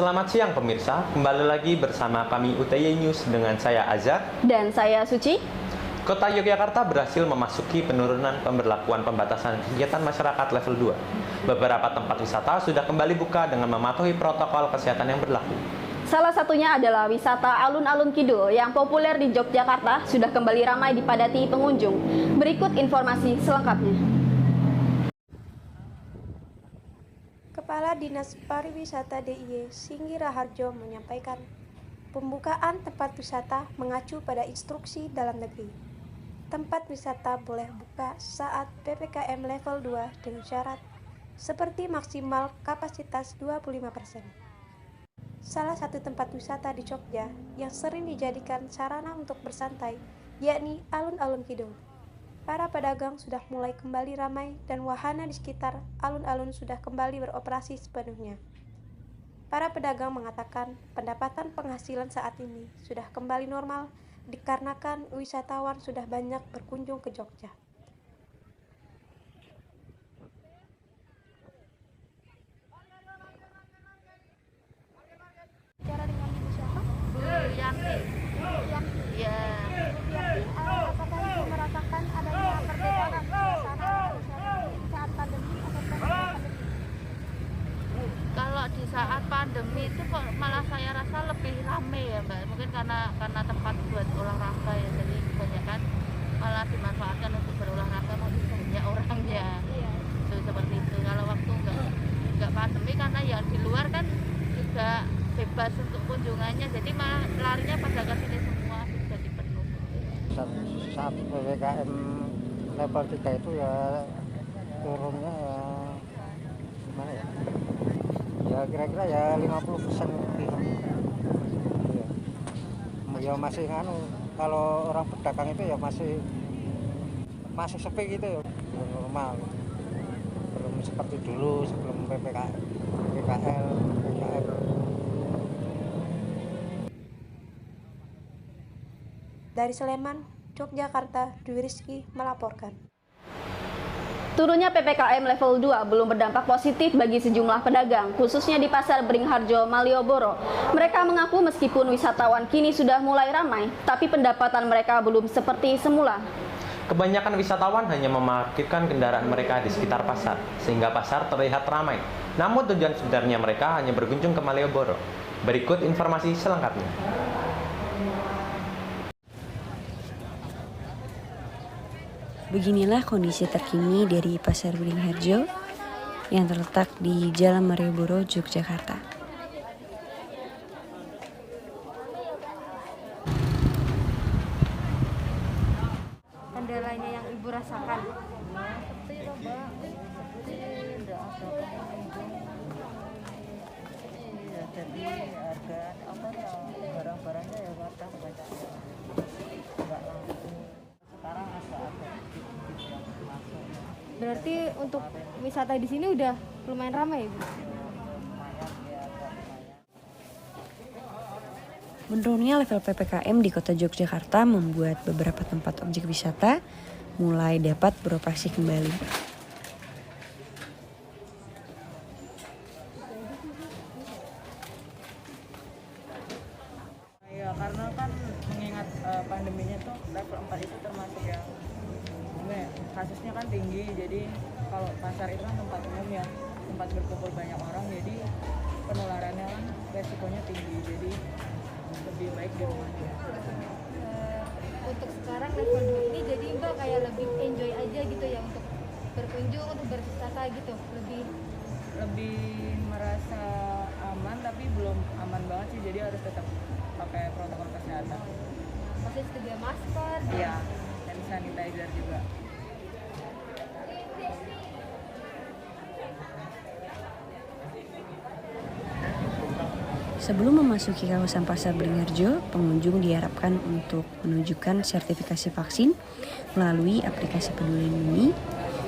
Selamat siang pemirsa, kembali lagi bersama kami UTY News dengan saya Azhar dan saya Suci. Kota Yogyakarta berhasil memasuki penurunan pemberlakuan pembatasan kegiatan masyarakat level 2. Beberapa tempat wisata sudah kembali buka dengan mematuhi protokol kesehatan yang berlaku. Salah satunya adalah wisata Alun-Alun Kidul yang populer di Yogyakarta sudah kembali ramai dipadati pengunjung. Berikut informasi selengkapnya. Kepala Dinas Pariwisata DIY Singgi Raharjo menyampaikan, pembukaan tempat wisata mengacu pada instruksi dalam negeri. Tempat wisata boleh buka saat PPKM level 2 dengan syarat seperti maksimal kapasitas 25%. Salah satu tempat wisata di Jogja yang sering dijadikan sarana untuk bersantai, yakni Alun-Alun Kidul. Para pedagang sudah mulai kembali ramai dan wahana di sekitar alun-alun sudah kembali beroperasi sepenuhnya. Para pedagang mengatakan pendapatan penghasilan saat ini sudah kembali normal dikarenakan wisatawan sudah banyak berkunjung ke Jogja. Bicara dengan ibu siapa? Bu Yanti. Ya. Apakah ibu merasakan adanya perbedaan suasana saat pandemi atau pandemi? Kalau di saat pandemi itu kok malah saya rasa lebih rame ya Mbak. Mungkin karena tempat buat olahraga ya, jadi kebanyakan malah dimanfaatkan untuk berolahraga, mungkin banyak orangnya. Iya. Itu seperti itu. Kalau waktu nggak pandemi karena yang di luar kan juga bebas untuk kunjungannya, jadi malah larinya pada ke sini semua jadi penuh. Saat PPKM level 3 itu ya turunnya ya gimana ya? Ya kira-kira ya 50% lebih. Ya masih kalau orang pedagang itu ya masih sepi gitu ya, belum normal. Belum seperti dulu sebelum PPKM. Dari Sleman, Yogyakarta, Dwi Rizky melaporkan. Turunnya PPKM level 2 belum berdampak positif bagi sejumlah pedagang, khususnya di Pasar Beringharjo, Malioboro. Mereka mengaku meskipun wisatawan kini sudah mulai ramai, tapi pendapatan mereka belum seperti semula. Kebanyakan wisatawan hanya memarkirkan kendaraan mereka di sekitar pasar, sehingga pasar terlihat ramai. Namun tujuan sebenarnya mereka hanya berkunjung ke Malioboro. Berikut informasi selengkapnya. Beginilah kondisi terkini dari Pasar Beringharjo yang terletak di Jalan Malioboro, Yogyakarta. Kendalanya yang ibu rasakan? Seperti itu Mbak, seperti tidak ada pengunjung. Iya, jadi harga apa ya, barang-barangnya ya kata kebanyakan nggak laku. Sekarang ada sedikit yang masuk. Berarti untuk wisata di sini udah lumayan ramai, Ibu? Menurunnya level PPKM di kota Yogyakarta membuat beberapa tempat objek wisata mulai dapat beroperasi kembali. Ya karena kan mengingat pandeminya tuh level 4 itu termasuk yang kasusnya kan tinggi, jadi kalau pasar itu kan tempat umum ya, tempat berkumpul banyak orang, jadi penularannya kan resikonya tinggi, jadi lebih baik di rumah aja. Untuk sekarang level 2 ini jadi Mbak kayak lebih enjoy aja gitu ya untuk berkunjung, untuk berwisata gitu, Lebih merasa aman tapi belum aman banget sih, jadi harus tetap pakai protokol kesehatan. masih sedia masker. Iya, dan sanitizer juga. Sebelum memasuki kawasan Pasar Beringharjo, pengunjung diharapkan untuk menunjukkan sertifikasi vaksin melalui aplikasi Peduli Lindungi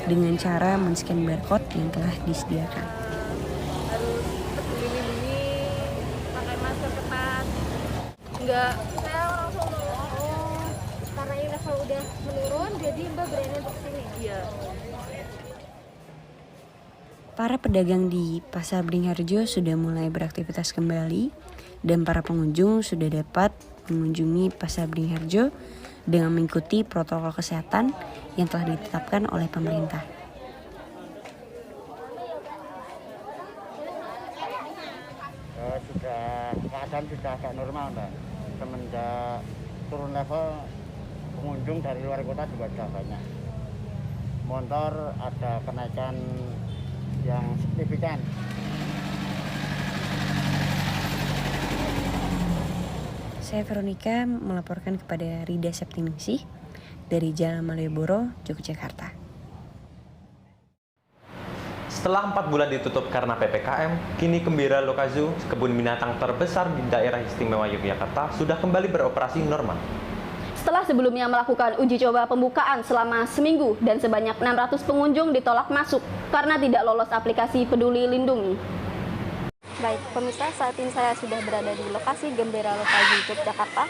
dengan cara men-scan barcode yang telah disediakan. Harus peduli lindungi, pakai masker ketat. Enggak, saya langsung karena ini level udah menurun, jadi Mbak berani untuk sini. Iya. Para pedagang di Pasar Beringharjo sudah mulai beraktivitas kembali dan para pengunjung sudah dapat mengunjungi Pasar Beringharjo dengan mengikuti protokol kesehatan yang telah ditetapkan oleh pemerintah. Keadaan sudah agak normal, Mbak. Semenjak turun level, pengunjung dari luar kota juga sudah banyak. Motor ada kenaikan yang signifikan. Saya Veronica melaporkan kepada Rida Septiningsih dari Jalan Malioboro, Yogyakarta. Setelah 4 bulan ditutup karena PPKM, kini Gembira Loka Zoo, kebun binatang terbesar di daerah istimewa Yogyakarta, sudah kembali beroperasi normal. Setelah sebelumnya melakukan uji coba pembukaan selama seminggu dan sebanyak 600 pengunjung ditolak masuk karena tidak lolos aplikasi Peduli Lindungi. Baik, pemirsa, saat ini saya sudah berada di lokasi Gembira Loka Zoo Yogyakarta.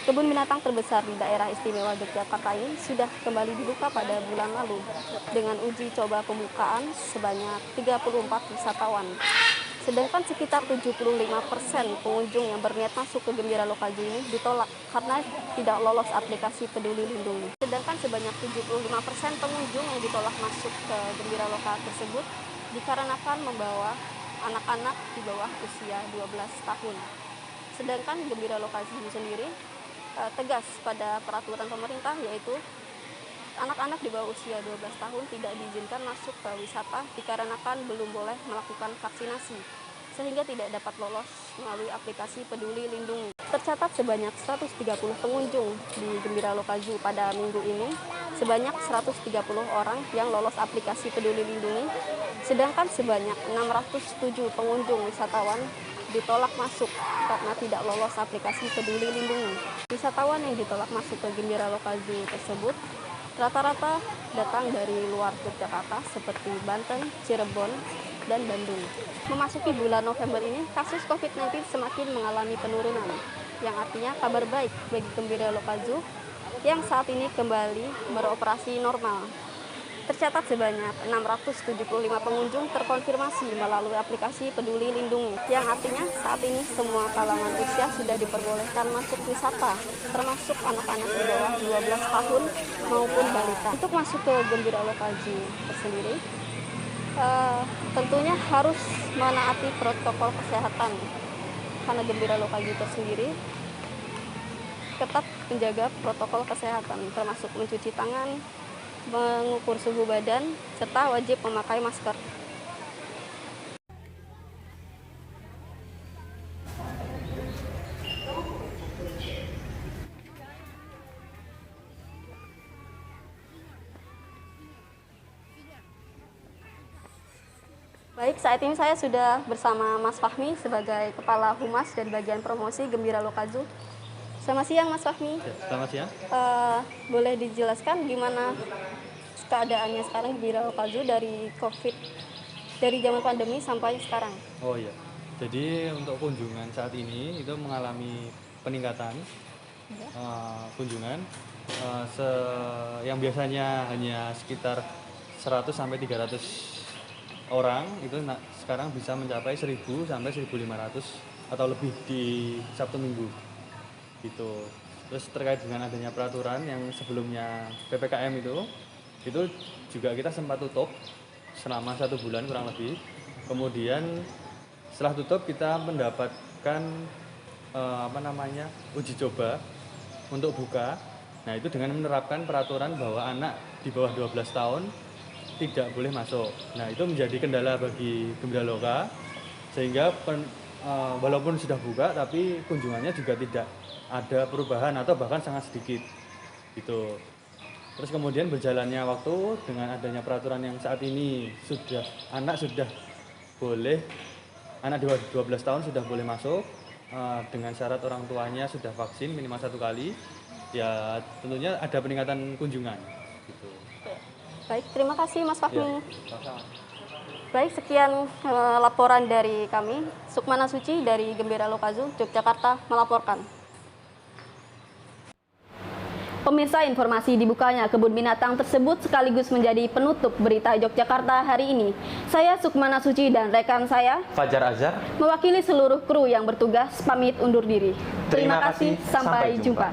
Kebun binatang terbesar di daerah istimewa Yogyakarta ini sudah kembali dibuka pada bulan lalu dengan uji coba pembukaan sebanyak 34 wisatawan. Sedangkan sekitar 75% pengunjung yang berniat masuk ke Gembira Loka Zoo ini ditolak karena tidak lolos aplikasi Peduli Lindungi. Sedangkan sebanyak 75% pengunjung yang ditolak masuk ke Gembira Loka tersebut dikarenakan membawa anak-anak di bawah usia 12 tahun. Sedangkan Gembira Loka Zoo sendiri tegas pada peraturan pemerintah, yaitu anak-anak di bawah usia 12 tahun tidak diizinkan masuk ke wisata dikarenakan belum boleh melakukan vaksinasi, sehingga tidak dapat lolos melalui aplikasi Peduli Lindungi. Tercatat sebanyak 130 pengunjung di Gembira Loka Zoo pada minggu ini, sebanyak 130 orang yang lolos aplikasi Peduli Lindungi, sedangkan sebanyak 607 pengunjung wisatawan ditolak masuk karena tidak lolos aplikasi Peduli Lindungi. Wisatawan yang ditolak masuk ke Gembira Loka Zoo tersebut rata-rata datang dari luar Yogyakarta seperti Banten, Cirebon, dan Bandung. Memasuki bulan November ini, kasus COVID-19 semakin mengalami penurunan, yang artinya kabar baik bagi Gembira Loka Zoo yang saat ini kembali beroperasi normal. Tercatat sebanyak 675 pengunjung terkonfirmasi melalui aplikasi Peduli Lindungi, yang artinya saat ini semua kalangan usia sudah diperbolehkan masuk wisata, termasuk anak-anak di bawah 12 tahun maupun balita. Untuk masuk ke Gembira Loka Zoo tersendiri, tentunya harus menaati protokol kesehatan, karena Gembira Loka Zoo tersendiri ketat menjaga protokol kesehatan, termasuk mencuci tangan, mengukur suhu badan, serta wajib memakai masker. Baik, saat ini saya sudah bersama Mas Fahmi sebagai Kepala Humas dan Bagian Promosi Gembira Loka Zoo. Selamat siang, Mas Fahmi. Selamat siang. Boleh dijelaskan gimana keadaannya sekarang Gembira Loka Zoo dari COVID, dari zaman pandemi sampai sekarang? Oh iya, jadi untuk kunjungan saat ini itu mengalami peningkatan kunjungan yang biasanya hanya sekitar 100 sampai 300 orang itu sekarang bisa mencapai 1000 sampai 1500 atau lebih di Sabtu Minggu gitu. Terus terkait dengan adanya peraturan yang sebelumnya PPKM itu juga kita sempat tutup selama 1 bulan kurang lebih. Kemudian setelah tutup kita mendapatkan uji coba untuk buka. Nah, itu dengan menerapkan peraturan bahwa anak di bawah 12 tahun tidak boleh masuk. Nah, itu menjadi kendala bagi Gembira Loka, sehingga walaupun sudah buka tapi kunjungannya juga tidak ada perubahan atau bahkan sangat sedikit gitu. Terus kemudian berjalannya waktu dengan adanya peraturan yang saat ini anak di bawah 12 tahun sudah boleh masuk dengan syarat orang tuanya sudah vaksin minimal 1 kali. Ya tentunya ada peningkatan kunjungan gitu. Baik, terima kasih Mas Fahmi. Ya, baik, sekian laporan dari kami. Sukmana Suci dari Gembira Loka Zoo Yogyakarta melaporkan. Pemirsa, informasi dibukanya kebun binatang tersebut sekaligus menjadi penutup berita Yogyakarta hari ini. Saya Sukmana Suci dan rekan saya Fajar Azhar mewakili seluruh kru yang bertugas pamit undur diri. Terima kasih, sampai jumpa.